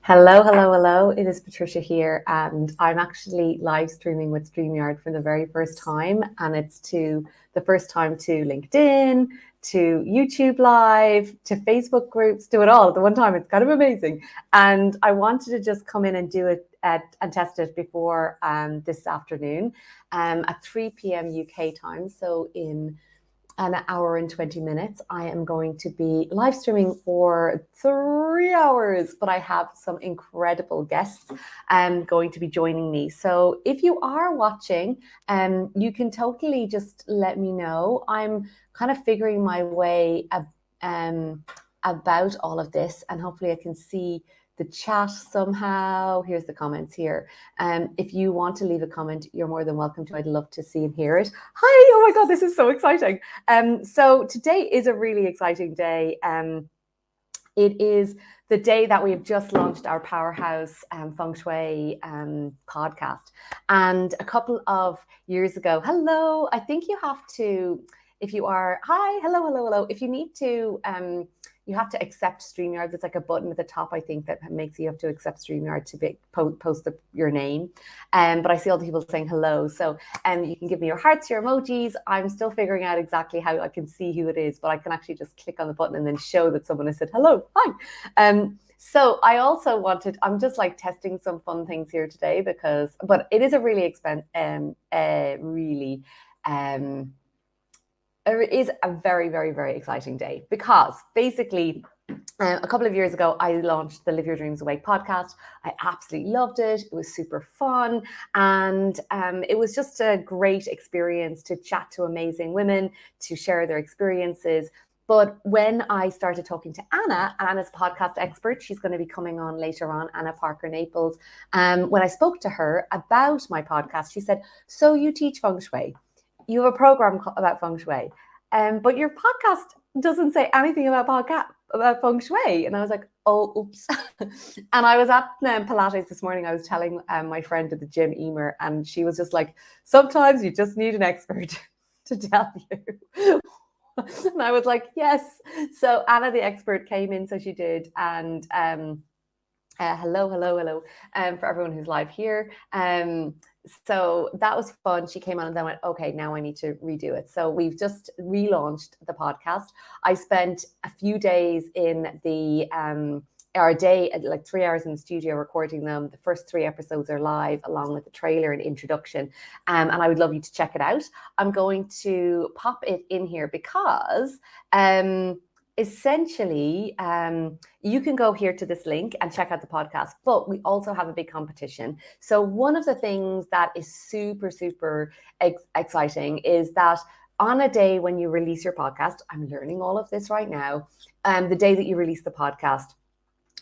Hello, hello, hello. It is Patricia here, and I'm actually live streaming with StreamYard for the very first time. And it's the first time to LinkedIn, to YouTube Live, to Facebook groups, do it all at the one time. It's kind of amazing. And I wanted to just come in and do it and test it before this afternoon at 3 p.m. UK time. So in an hour and 20 minutes, I am going to be live streaming for 3 hours, but I have some incredible guests going to be joining me. So if you are watching, you can totally just let me know. I'm kind of figuring my way about all of this, and hopefully I can see the chat somehow. Here's the comments here. If you want to leave a comment, you're more than welcome to. I'd love to see and hear it. Hi, oh my God, this is so exciting. So today is a really exciting day. It is the day that we have just launched our Powerhouse Feng Shui podcast. And a couple of years ago, hello, I think you have to, if you are, hi, hello, hello, hello. If you need to, you have to accept StreamYard. There's like a button at the top, I think, that makes you have to accept StreamYard to post your name. But I see all the people saying hello. So you can give me your hearts, your emojis. I'm still figuring out exactly how I can see who it is, but I can actually just click on the button and then show that someone has said hello, hi. So I also I'm just like testing some fun things here today but it is a really it is a very, very, very exciting day because basically a couple of years ago, I launched the Live Your Dreams Awake podcast. I absolutely loved it. It was super fun. And it was just a great experience to chat to amazing women, to share their experiences. But when I started talking to Anna's a podcast expert, she's going to be coming on later on, Anna Parker Naples. When I spoke to her about my podcast, she said, so you teach Feng Shui. You have a program about Feng Shui, but your podcast doesn't say anything about Feng Shui. And I was like, oh, oops. And I was at Pilates this morning. I was telling my friend at the gym, Emer, and she was just like, sometimes you just need an expert to tell you. And I was like, yes. So Anna, the expert, came in. So she did. And hello for everyone who's live here. So that was fun. She came on and then went, okay, now I need to redo it. So we've just relaunched the podcast. I spent a few days in our day, like 3 hours in the studio recording them. The first 3 episodes are live along with the trailer and introduction. And I would love you to check it out. I'm going to pop it in here because essentially, you can go here to this link and check out the podcast, but we also have a big competition. So one of the things that is super, super exciting is that on a day when you release your podcast, I'm learning all of this right now, the day that you release the podcast,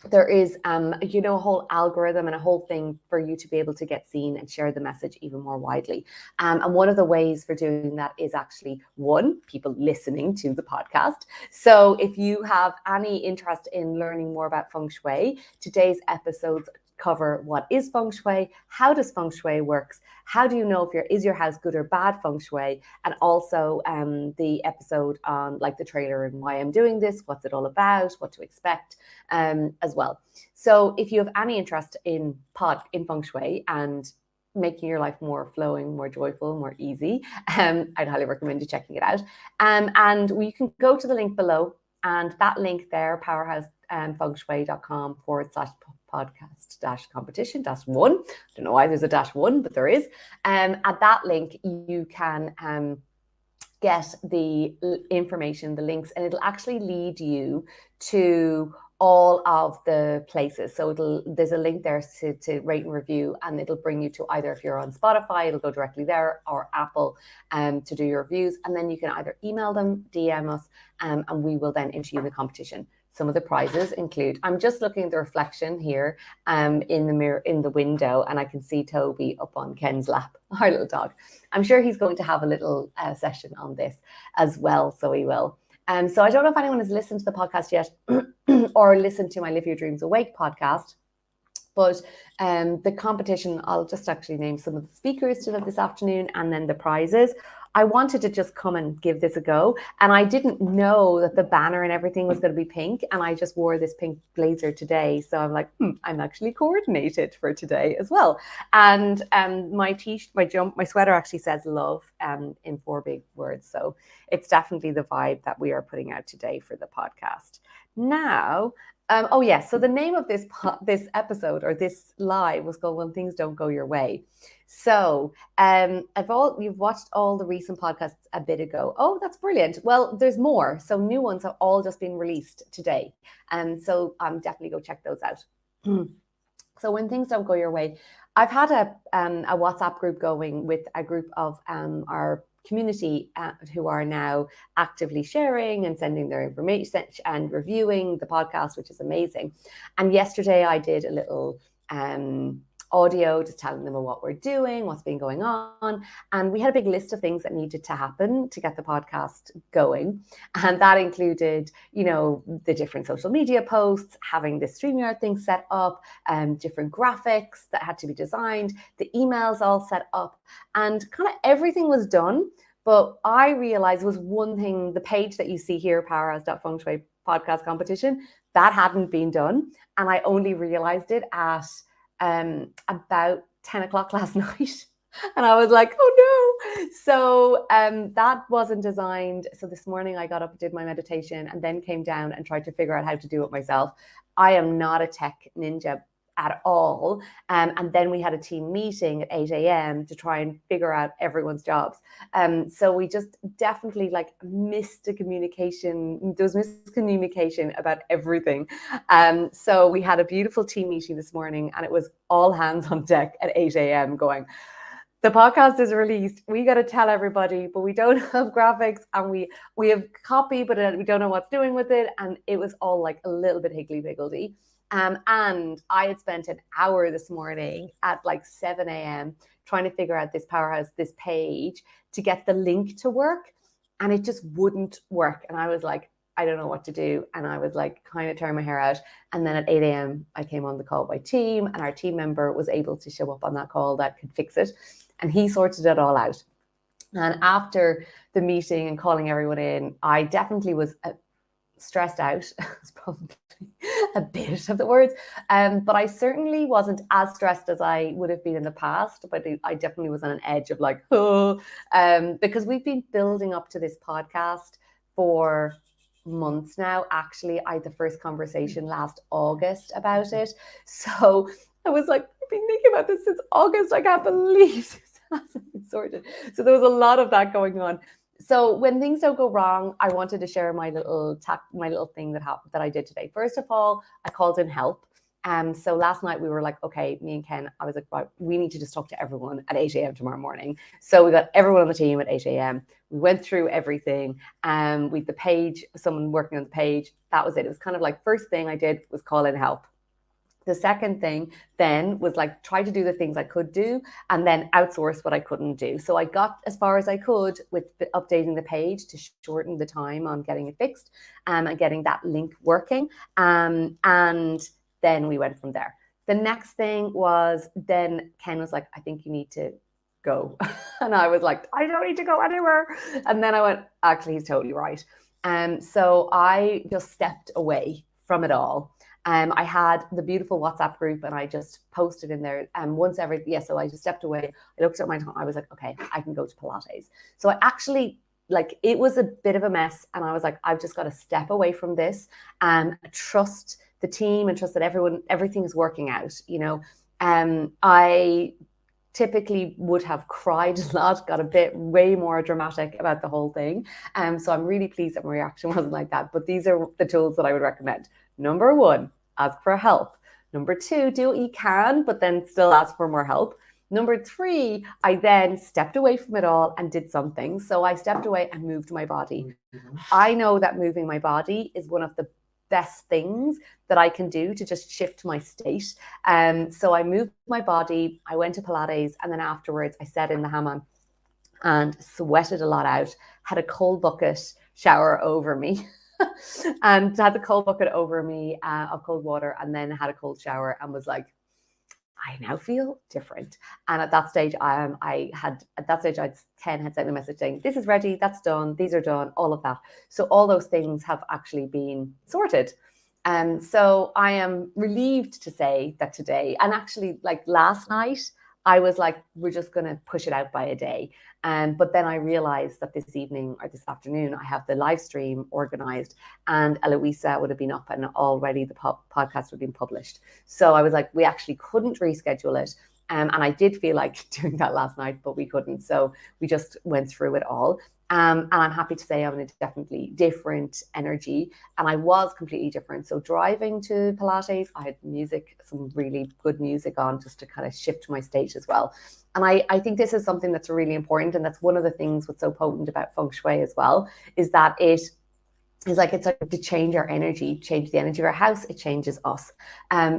there is, a whole algorithm and a whole thing for you to be able to get seen and share the message even more widely. And one of the ways for doing that is actually, one, people listening to the podcast. So if you have any interest in learning more about Feng Shui, today's episodes cover what is Feng Shui, how does Feng Shui works, how do you know if is your house good or bad Feng Shui, and also the episode on like the trailer and why I'm doing this, what's it all about, what to expect as well. So if you have any interest in Feng Shui and making your life more flowing, more joyful, more easy, I'd highly recommend you checking it out. And you can go to the link below, and that link there, powerhouse-podcast-competition-1. I don't know why there's a -1, but there is. At that link, you can get the information, the links, and it'll actually lead you to all of the places. So there's a link there to rate and review, and it'll bring you to either, if you're on Spotify, it'll go directly there, or Apple to do your reviews. And then you can either email them, DM us, and we will then enter you in the competition. Some of the prizes include, I'm just looking at the reflection here in the mirror, in the window, and I can see Toby up on Ken's lap, our little dog. I'm sure he's going to have a little session on this as well, so he will. So I don't know if anyone has listened to the podcast yet or listened to my Live Your Dreams Awake podcast, but the competition, I'll just actually name some of the speakers to this afternoon and then the prizes. I wanted to just come and give this a go. And I didn't know that the banner and everything was going to be pink. And I just wore this pink blazer today. So I'm like, I'm actually coordinated for today as well. And my sweater actually says love in 4 big words. So it's definitely the vibe that we are putting out today for the podcast. Now, so the name of this episode or this live was called When Things Don't Go Your Way. So you've watched all the recent podcasts a bit ago. Oh, that's brilliant. Well, there's more. So new ones have all just been released today. And so definitely go check those out. So when things don't go your way, I've had a WhatsApp group going with a group of our community who are now actively sharing and sending their information and reviewing the podcast, which is amazing. And yesterday I did a little audio just telling them what we're doing, what's been going on. And we had a big list of things that needed to happen to get the podcast going. And that included, the different social media posts, having the StreamYard thing set up, different graphics that had to be designed, the emails all set up, and kind of everything was done. But I realized was one thing, the page that you see here, Powerhouse.Feng Shui podcast competition, that hadn't been done. And I only realized it at about 10 o'clock last night. And I was like, oh no. So that wasn't designed. So this morning I got up, did my meditation, and then came down and tried to figure out how to do it myself. I am not a tech ninja at all. And then we had a team meeting at 8 a.m. to try and figure out everyone's jobs. So we just definitely missed the communication. There was miscommunication about everything. So we had a beautiful team meeting this morning, and it was all hands on deck at 8 a.m. going, the podcast is released. We got to tell everybody, but we don't have graphics, and we have copy, but we don't know what's doing with it. And it was all a little bit higgledy-piggledy. And I had spent an hour this morning at 7 a.m. trying to figure out this Powerhouse, this page, to get the link to work. And it just wouldn't work. And I was like, I don't know what to do. And I was kind of tearing my hair out. And then at 8 a.m., I came on the call by team, and our team member was able to show up on that call that could fix it. And he sorted it all out. And after the meeting and calling everyone in, I definitely was stressed out. It's probably a bit of the words, but I certainly wasn't as stressed as I would have been in the past. But I definitely was on an edge of because we've been building up to this podcast for months now. Actually, I had the first conversation last August about it. So I was I've been thinking about this since August. I can't believe this hasn't been sorted. So there was a lot of that going on. So when things don't go wrong, I wanted to share my little thing that happened that I did today. First of all, I called in help. So last night we were okay, me and Ken, I was right, we need to just talk to everyone at 8 a.m. tomorrow morning. So we got everyone on the team at 8 a.m. We went through everything. With the page, someone working on the page, that was it. It was kind of first thing I did was call in help. The second thing then was try to do the things I could do and then outsource what I couldn't do. So I got as far as I could with updating the page to shorten the time on getting it fixed and getting that link working. And then we went from there. The next thing was then Ken was I think you need to go. And I was I don't need to go anywhere. And then I went, actually, he's totally right. So I just stepped away from it all. I had the beautiful WhatsApp group, and I just posted in there so I just stepped away. I looked at my time. I was okay, I can go to Pilates. So I actually it was a bit of a mess, and I was I've just got to step away from this and trust the team and trust that everything is working out. I typically would have cried a lot, got a bit way more dramatic about the whole thing. So I'm really pleased that my reaction wasn't like that. But these are the tools that I would recommend. Number 1, ask for help. Number 2, do what you can, but then still ask for more help. Number 3, I then stepped away from it all and did something. So I stepped away and moved my body. I know that moving my body is one of the best things that I can do to just shift my state. So I moved my body, I went to Pilates, and then afterwards I sat in the hammam and sweated a lot out, had a cold bucket shower over me. And had the cold bucket over me of cold water, and then had a cold shower and was I now feel different. And at that stage, I had 10 had sent me a message saying, this is ready, that's done, these are done, all of that. So all those things have actually been sorted. So I am relieved to say that today, and actually like last night, I was like, we're just going to push it out by a day. But then I realized that this evening or this afternoon, I have the live stream organized, and Eloisa would have been up and already the podcast would have been published. So I was like, we actually couldn't reschedule it. And I did feel like doing that last night, but we couldn't. So we just went through it all. And I'm happy to say I'm in a definitely different energy. And I was completely different. So driving to Pilates, I had music, some really good music on just to kind of shift my state as well. And I think this is something that's really important. And that's one of the things what's so potent about feng shui as well, is that it's like to change our energy, change the energy of our house, it changes us.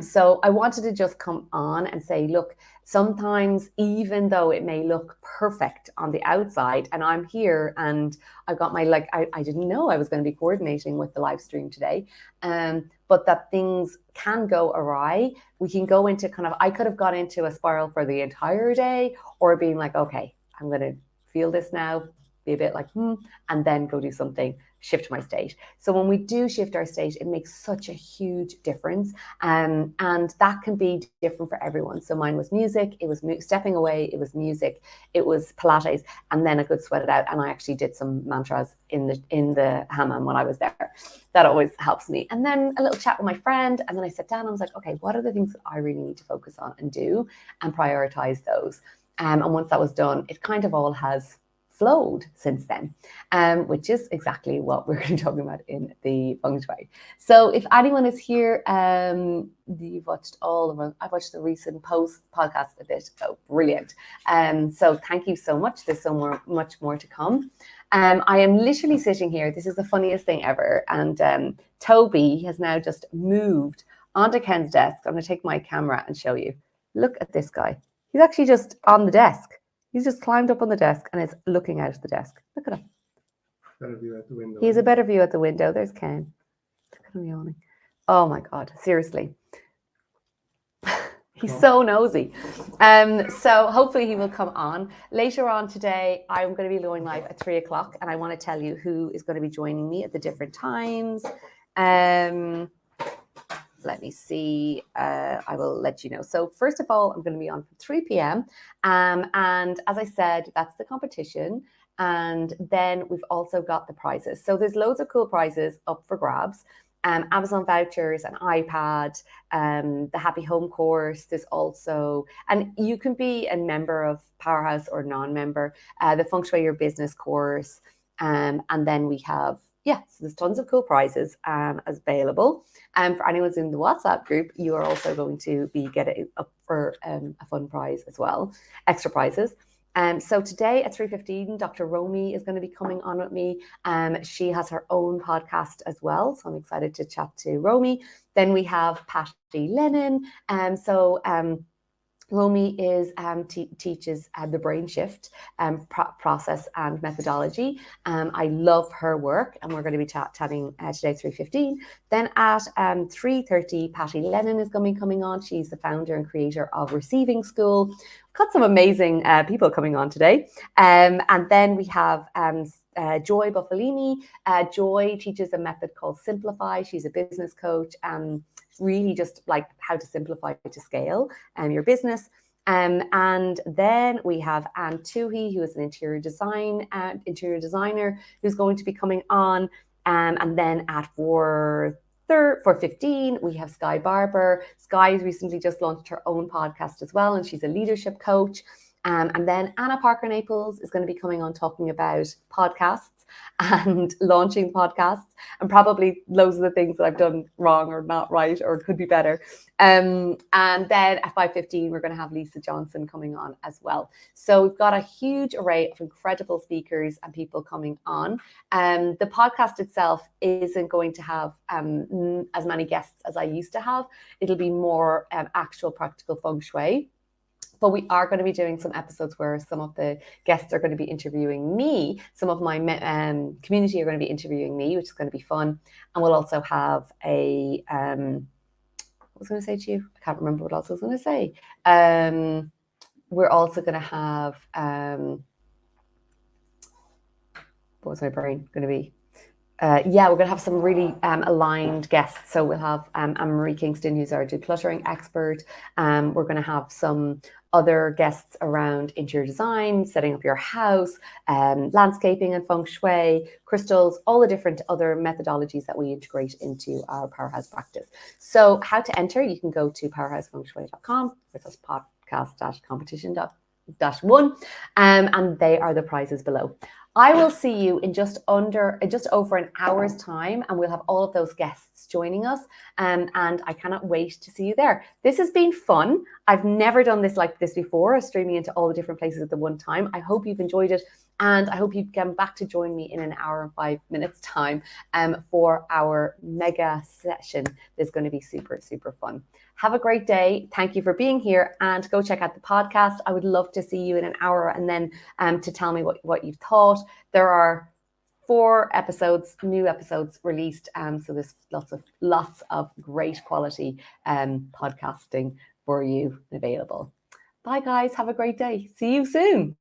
So I wanted to just come on and say, look, sometimes even though it may look perfect on the outside, and I'm here and I've got my, like, I didn't know I was going to be coordinating with the live stream today, but that things can go awry. We can go into I could have gone into a spiral for the entire day, or being like, okay, I'm going to feel this now, be a bit like, and then go do something, shift my state. So when we do shift our state, it makes such a huge difference. And that can be different for everyone. So mine was music, it was stepping away, it was music, it was Pilates, and then I could sweat it out. And I actually did some mantras in the hammam when I was there. That always helps me. And then a little chat with my friend. And then I sat down and I was like, okay, what are the things that I really need to focus on and do and prioritize those? And once that was done, it kind of all has flowed since then, which is exactly what we're going to be talking about in the feng shui. So if anyone is here, you've watched all of them. I've watched the recent podcast a bit. Oh, brilliant. So thank you so much. There's much more to come. I am literally sitting here. This is the funniest thing ever. And Toby has now just moved onto Ken's desk. I'm going to take my camera and show you. Look at this guy. He's actually just on the desk. He's just climbed up on the desk and is looking out of the desk. Look at him. Better view out the window. He has a better view at the window. There's Ken. Look at him yawning. Oh my God, seriously. He's so nosy. So hopefully he will come on. Later on today, I'm going to be going live at 3:00, and I want to tell you who is going to be joining me at the different times. Let me see. I will let you know. So first of all, I'm going to be on from 3 p.m. And as I said, that's the competition. And then we've also got the prizes. So there's loads of cool prizes up for grabs. Amazon vouchers, an iPad, the Happy Home course. There's also, and you can be a member of Powerhouse or non-member, the Feng Shui Your Business course. And then we have, so there's tons of cool prizes as available. And for anyone who's in the WhatsApp group, you are also going to be getting up for a fun prize as well, extra prizes. So today at 3:15, Dr. Romy is going to be coming on with me. She has her own podcast as well, so I'm excited to chat to Romy. Then we have Patty Lennon. Romy teaches the brain shift process and methodology. I love her work, and we're going to be chatting today at 3:15. Then at 3:30, Patty Lennon is going to be coming on. She's the founder and creator of Receiving School. We've got some amazing people coming on today. And then we have Joy Buffalini. Joy teaches a method called Simplify. She's a business coach and really just like how to simplify to scale your business. And then we have Anne Toohey, who is an interior designer, who's going to be coming on. And then at 4:15, we have Sky Barber. Sky's recently just launched her own podcast as well, and she's a leadership coach. And then Anna Parker Naples is going to be coming on talking about podcasts and launching podcasts, and probably loads of the things that I've done wrong or not right or could be better. And then at 5:15, we're going to have Lisa Johnson coming on as well. So we've got a huge array of incredible speakers and people coming on. The podcast itself isn't going to have as many guests as I used to have. It'll be more actual practical feng shui. But we are going to be doing some episodes where some of the guests are going to be interviewing me. Some of my community are going to be interviewing me, which is going to be fun. And we'll also have a, was I going to say to you? I can't remember what else I was going to say. We're also going to have, what was my brain going to be? We're going to have some really aligned guests. So we'll have Anne-Marie Kingston, who's our decluttering expert. We're going to have some other guests around interior design, setting up your house, landscaping and feng shui, crystals, all the different other methodologies that we integrate into our Powerhouse practice. So how to enter, you can go to powerhousefengshui.com with us podcast-competition-1, and they are the prizes below. I will see you in just over an hour's time, and we'll have all of those guests joining us. And I cannot wait to see you there. This has been fun. I've never done this like this before, streaming into all the different places at the one time. I hope you've enjoyed it, and I hope you come back to join me in an hour and 5 minutes time for our mega session. That's going to be super, super fun. Have a great day. Thank you for being here, and go check out the podcast. I would love to see you in an hour, and then to tell me what you've thought. There are 4 new episodes released, so there's lots of great quality podcasting for you available. Bye guys, have a great day. See you soon.